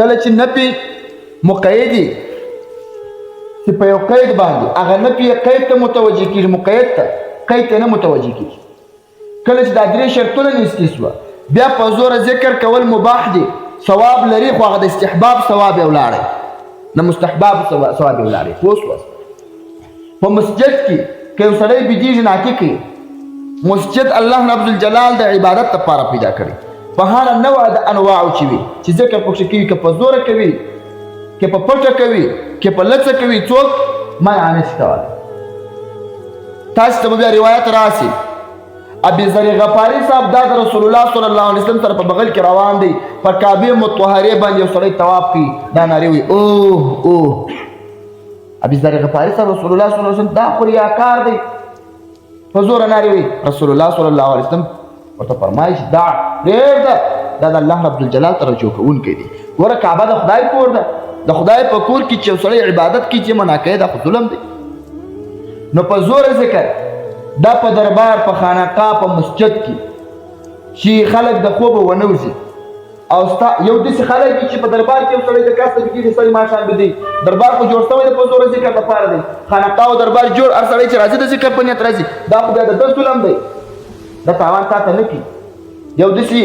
کله چې نفي مقیدي چې په یو قید باندې هغه نفي قید ته متوجه کېږي مقید ته قید ته نه متوجه کېږي کله چې دا درې شرطونه نږدې شوه بیا په زوره ذکر کول مباح دي ثواب لري خو هغه د استحباب ثواب یې ولاړی د مستحباب ثواب یې ولاړی پوه شوه په مسجد کې که یو سړی بيدېږي ناکي کوي مسجد الله رب الجلال د عبادت لپاره پیدا کړی په هر نوع د انواعو چې وي چې ذکر پکښې کوي که په زوره کوي که په پټه کوي که په لڅه کوي څوک منع نشي کولی تاسو ته به بیا روایت راسي ابي ذر غفاري صاحب دا د رسول الله صلی الله علیه وسلم سره په بغل کې روان دی په کعبه مطهره باندې یو سړی طواف کوي دا نارې وي اوه ابي ذر غفاري صاحب رسول الله صلی الله علیه وسلم دا خو ریاکار دی په زوره نارې وي رسول الله صلی الله علیه وسلم ورته فرمایي چې دا پرېږده دا د الله رب الجلال ته رجوع کوونکی دی ګوره کعبه د خدای کور ده د خدای په کور کې چې یو سړی عبادت کوي چې منع کوي دا خو ظلم دی نو په زوره ذکر دا په دربار په خانقاه په مسجد کې چې خلک د خوبه ونه وځي او یو داسې خلک دي چې په دربار کې یو سړی د کاسته کېږي سړی ماښام بدي دربار خو جوړ شوی دی په زوره ذکر لپاره دی خانقاه او دربار جوړ هر سړی چې راځي د ذکر په نیت راځي دا خو بیا د ده ظلم دی دا تاوان تا ته نه کړي یو داسې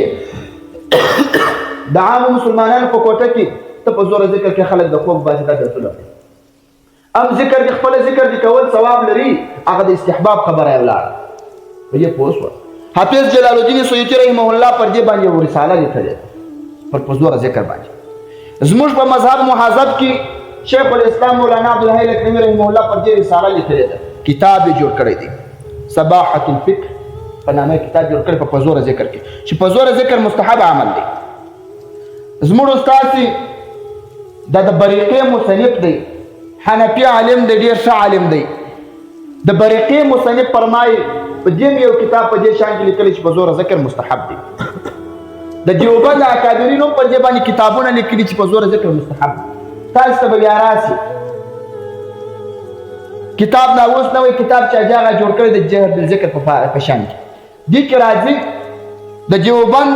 د عامو مسلمانانو په کوټه کې ته په زوره ذکر کې خلک د خوب باسي دا د ظلم دی ام ذکر دی خپل ذکر دی کول ثواب لري هغه د استحباب خبره یې ولاړه په دې پوه شوه حافظ جلال الدین سیوطي رحمه الله پر دې باندې یو رساله لیکلې پر زوره ذکر باندې زموږ په مذهب محاذب کې شیخ الاسلام مولانا عبدالحی لکنوي رحمه الله پر دې رساله لیکلې ده کتاب یې جوړ کړی دی صباحة الفکر په نامه کتاب جوړ کړی په زوره ذکر کې چې په زوره ذکر مستحب عمل دی زموږ استاد دا د بریقې مصنف دی حنفي عالم دی ډېر ښه عالم دی د بریقې مصنف فرمایي په دې یو کتاب په دې شان کې لیکلی چې په زوره ذکر مستحب دی د دیوبند اکابرینو په دې باندې کتابونه لیکلي چې په زوره ذکر مستحب دی تاسو ته به بیا راسي کتاب دا اوس نوی کتاب چې هغه جوړ کړی د جهر بالذکر په شان کې دې کې راځي د دیوبند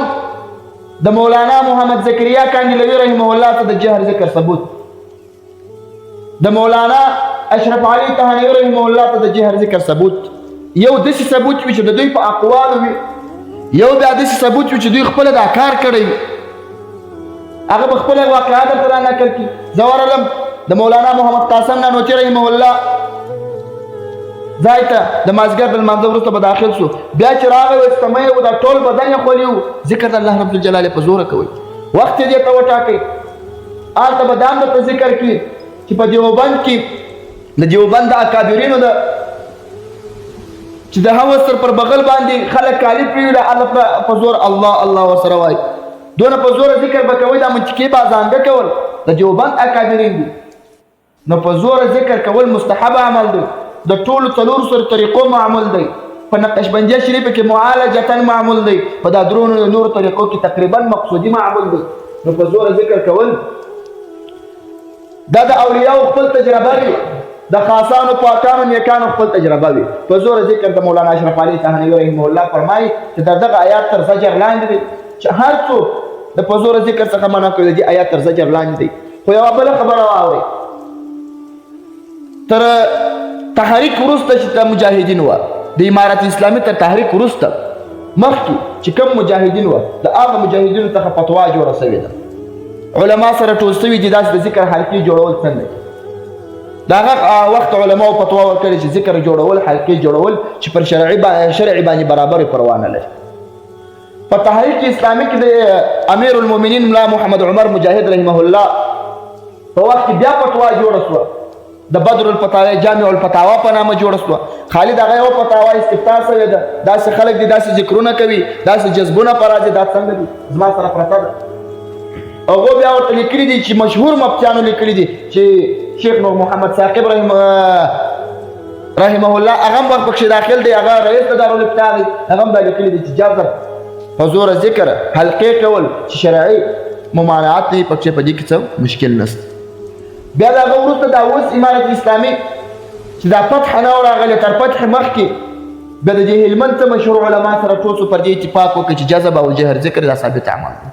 د مولانا محمد زکریا کاندلوي رحمه الله ته د جهر ذکر ثبوت د مولانا اشرف علي تهانوي رحمه الله ته د جهر ذکر ثبوت یو داسې ثبوت وي چې د دوی په اقوالو وي یو بیا داسې ثبوت وي چې دوی خپله دا کار کړی وي هغه به خپله واقعه درته را نقل کړي زه ورغلم د مولانا محمد قاسم نانوتي رحمه الله ځای ته د مازدیګر د لمانځه وروسته به داخل شو بیا چې راغی وستمه یې دا ټول بدن یې خولي و ذکر د الله رب الجلال په زوره کوئ وخت یې دې ته وټاکئ هلته به دا هم درته ذکر کړي چې په دیوبند کې د دیوبند د اکابرینو د چې د هوس پر بغل باندې خلک کالي پرېوړه هلته په زور الله الله ورسره وایي دونه په زوره ذکر به کوئ دا منچکې بازانګه کول د دیوبند اکابرین دي نو په زوره ذکر کول مستحب عمل دی د ټولو څلورو سره طریقو معمول دی په نقشبندیه شریفه کې معالجتن معمول دی په دا درونو نورو طریقو کې تقریبا مقصودي معمول دی نو په زوره ذکر کول دا د اولیاءو خپل تجربه وي د خاصانو پاکانو نیکانو خپل تجربه وي په زوره ذکر د مولانا اشرف علي تهانوي رحمه الله فرمایي چې دغه آیات تر زجر لاندې دي چې هر څوک د په زوره ذکر څخه منع کوي دي آیات تر زجر لاندې دي خو یوه بله خبره واورئ تر تحریک وروسته چې د مجاهدین وه د امارت اسلامي تر تحریک وروسته مخکې چې کوم مجاهدین وه د هغه مجاهدینو څخه فتوا جوړه شوې ده علما سره ټول شوي دي داسې د ذکر حلقې جوړول څنګه د هغه وخت علماو فتوا ورکړې چې ذکر جوړول حلقې جوړول چې پر شرع باندې برابر پروا نه لري په تحریک اسلامي کې د امیر المؤمنین ملا محمد عمر مجاهد رحمه الله په وخت کې بیا فتوا جوړه شوه د بدر الفتاوی جامع الفتاوا په نامه جوړه شوه خالد هغه یو فتوا استفتاء شوې ده داسې خلک دي داسې ذکرونه کوي داسې جذبونه په راځي دا څنګه دي زما سره پرته ده هغو بیا ورته لیکلي دي چې مشهور مفتیانو لیکلي دي چې شیخ نور محمد ثاقب رحمه الله هغه هم پکښې داخل دی هغه رئیس د دارالفتاء دی هغه هم دا لیکلي دي چې جذب په زوره ذکر حلقې کول چې شرعي ممانعات دی پکښې په دې کې څه مشکل نشته بیا د هغه وروسته دا اوس امارت اسلامي چې دا فتح نه راغلی تر فتح مخکې بیا د دې هلمند څه مشهور علما سره ټول پر دې اتفاق وکړي چې جذب او جهر ذکر دا ثابت عمل دی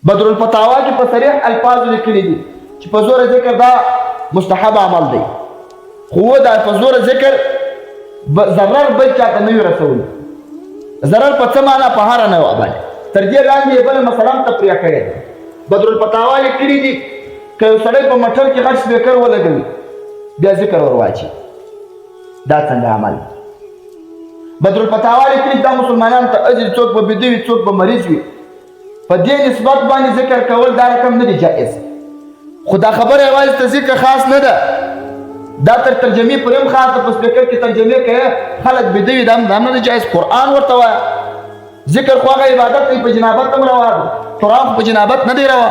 بدر الفتاوا کې په صریح الفاظ لیکلي دي چې په زور ذکر دا مستحب عمل دی، خو دا په زور ذکر ضرر بل چاته نه وي رسولی. ضرر په څه معنا؟ په هره نوع باندې. تر دې لاندې یې بله مثلا تفریح کړې ده. بدر الفتاوا لیکلي دي که یو سړی په موټر کې غټ سپیکر ولګوي بیا ذکر ور واچي، دا څنګه عمل؟ بدر الفتاوا لیکلي دا مسلمانانو ته اجر، څوک به بیده وي څوک به مریض وي، په دې نسبت باندې ذکر کول دا رقم نه دی جائز. خو دا خبره یوازې ته ذکر خاص نه ده، دا تر ترجمې پورې هم خاص ده. په سپیکر کې ترجمې کوي خلک بیده وي، دا هم نه دی جائز. قرآن ورته وایه. ذکر خو هغه عبادت دی، په جنابت هم روا ده. قرآن خو په جنابت نه دی روا.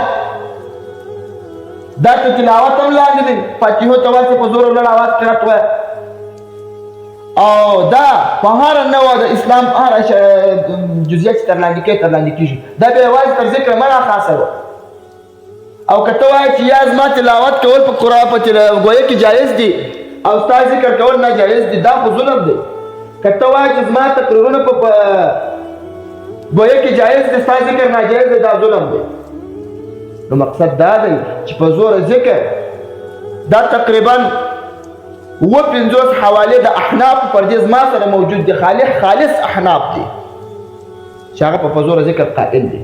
دا ته تلاوت هم لاندې دی، فاتحو ته واسې په زور لوړ اواز کې راته وایه. او دا په هر نوع د اسلام هر جزئیات چې ترلاندې کېږي دا بیا یوازې تر ذکر منع خاصه وه. او که ته وایې چې یا زما تلاوت کول په قرآن په ګویه کې جایز دي او ستا ذکر کول ناجایز دي، دا خو ظلم دی. که ته وایې چې زما تقریرونه په ګویه کې جایز دي ستا ذکر ناجایز دی، دا ظلم دی. نو مقصد دا دی چې په زور ذکر دا تقریبا 50 حوالې د احناف پر دې زما سره موجود دي، خالص احناف دي چې هغه په زور ذکر قائل دي.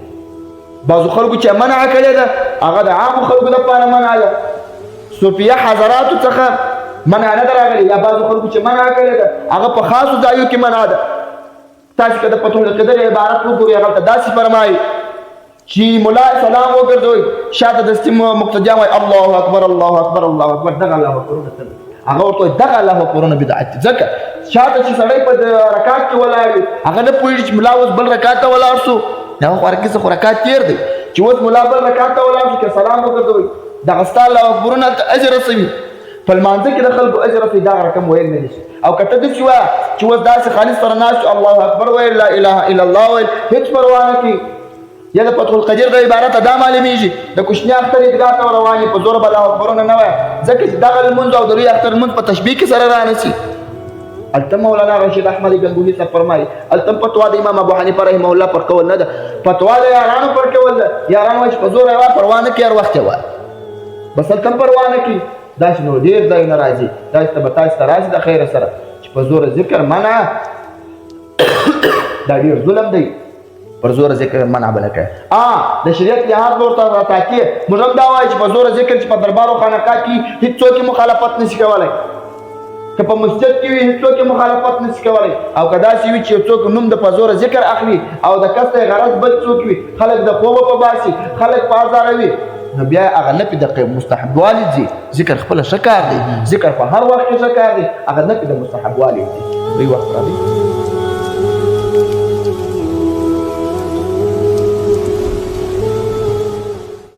بعضو خلکو چې منع کړې ده هغه د عامو خلکو لپاره منع ده، صوفیه حضراتو څخه منع نه ده راغلې، یا بعضو خلکو چې منع کړې ده هغه په خاصو ځایو کې منع ده. تاسو که د فتح القدر عبارت وګورئ هغه داسې فرمایي چې ملا سلام وګرځوي شاته دستي مقتدیان وایي الله اکبر الله اکبر الله اکبر، دغه الله اکبرونه هغه ورته وایي دغه الله اکبرونه بدعت دي. ځکه شاته چې سړی په رکعت کې ولاړ وي هغه نه پوهېږي چې ملا اوس بل رکعت ته ولاړ شو، دا خو هر کسه خو رکعت تېر دی چې اوس ملا بل رکعت ته ولاړ شو که سلام وګرځوي دغه ستا الله اکبرونه ته اجر رسوي. په لمانځه کې د خلکو اجر رسوي، دغه رقم ویل نه شي. او که ته داسې وایه چې اوس داسې خالص سره ناست شو الله اکبر ویل لا اله الا الله ویل هېڅ پروا نه کوي، یا د فتح القدر د عبارت دا معلومیږي د کوچني اختر عیدګاه ته روان په زور به الله اکبرونه نه وایه، ځکه چې دغه لمونځ او د لوی اختر لمونځ په تشبیه کې سره رانسي. هلته مولانا رشید احمد گنگوهی صاحب فرمایي هلته فتوا د امام ابو حنیفه رحمه الله پر کول نه ده، فتوا د یارانو پر کول ده. یاران وایي چې په زور یې وایه پروا نه کړي هر وخت یې وایه، بس هلته هم پروا نه کړي. داسې نو ډېر ځایونه راځي، داسې ته به تاسې ته راشي د خیره سره چې په زور ذکر منع دا ډېر ظلم دی. پر زور ذکر منع به نه کوي. د شریعت لحاظ به ورته راتاکي. موږ هم دا وایو چې په زور ذکر چې په دربار او خانقاه کې هېڅوک یې مخالفت نشي کولی، که په مسجد کې وي هېڅوک یې مخالفت نشي کولی. او که داسې وي چې یو څوک نوم د په زور ذکر اخلي او د کس ته غرض بل څوک وي، خلک د خوبه په باسي، خلک په ازاروي، نو بیا هغه نه پې د مستحب والي ځي. ذکر خپله ښه کار دی، ذکر په هر وخت کې ښه کار دی، هغه نه پې د مستحب والي ځي. دوی وخت راځي